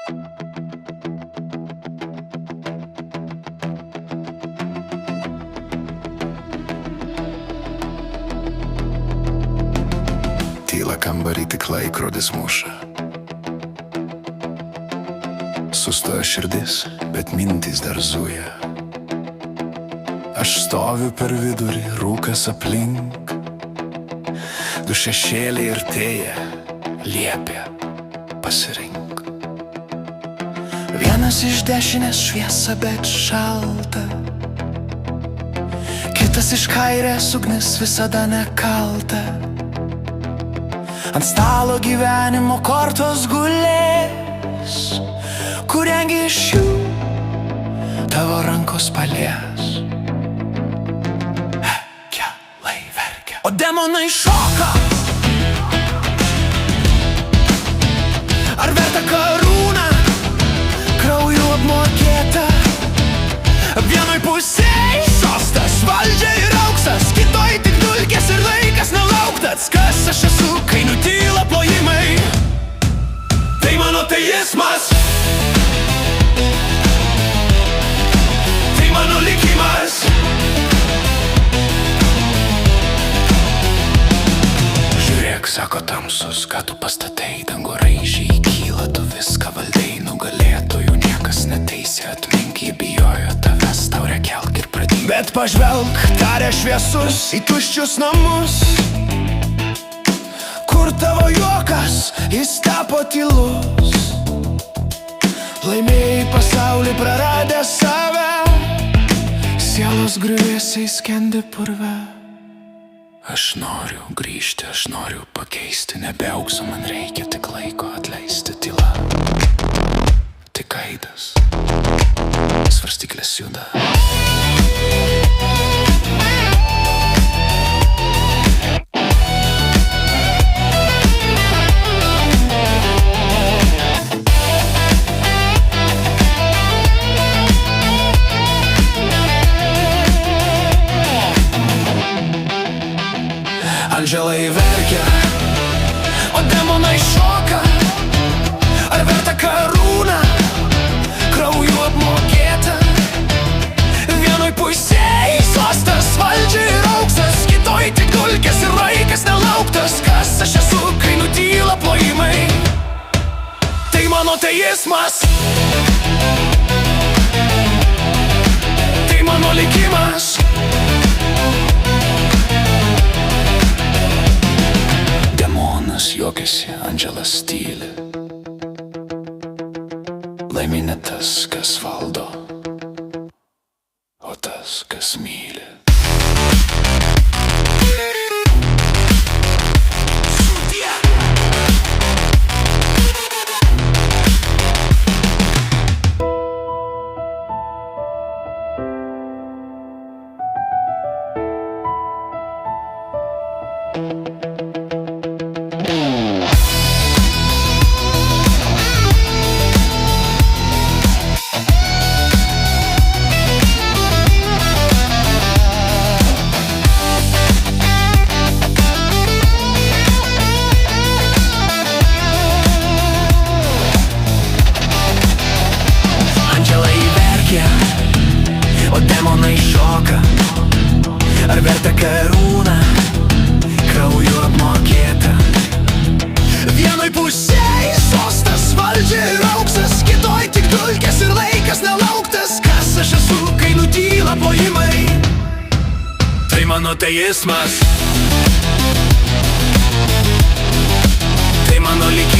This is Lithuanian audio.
Tyla kambarį tik laikrodis muša. Sustoja širdis, bet mintys dar zuja. Aš stoviu per vidurį, rūkas aplink. Du šešėliai artėja, liepia pasirink. Vienas iš dešinės šviesa, bet šalta. Kitas iš kairės ugnis visada nekalta. Ant stalo gyvenimo kortos gulės, kuriangi iš jų tavo rankos palies. Angelai verkia, o demonai šoka. Ar verta karūna, krauju apmokėta? Vienoj pusėj sostas, valdžia ir auksas, kitoj tik dulkės ir laikas nelauktas. Kas aš esu, kai nutyla plojimai? Tai mano teismas, tai mano likimas. Žiūrėk, sako tamsus, ką tu pastatai, dangu raižiai kyla, tu viską valdai, nugalėtojų niekas neteisė, atmink, jie bijojo tavęs, taurę kelk ir pradėk. Bet pažvelk, tarė šviesus, į tuščius namus, kur tavo juokas, jis tapo tylus. Laimėjai pasaulį, praradę save, sielos griuvėsiai skendi purve. Aš noriu grįžti, aš noriu pakeisti, nebe aukso man reikia, tik laiko atleisti. Tyla, tik aidas, svarstyklės juda. Angelai verkia, o demonai šoka. Ar verta karūna, krauju apmokėta? Vienoj pusėj sostas, valdžia ir auksas, kitoj tik dulkės ir laikas nelauktas. Kas aš esu, kai nutyla plojimai? Tai mano teismas, tai mano likimas. Juokiasi, Angelas tyli. Laimi ne tas, kas valdo, o tas, kas myli. O demonai šoka. Ar verta karūna, krauju apmokėta? Vienoj pusėj sostas, valdžia ir auksas, kitoj tik dulkės ir laikas nelauktas. Kas aš esu, kai nutyla plojimai? Tai mano teismas, tai mano likimas.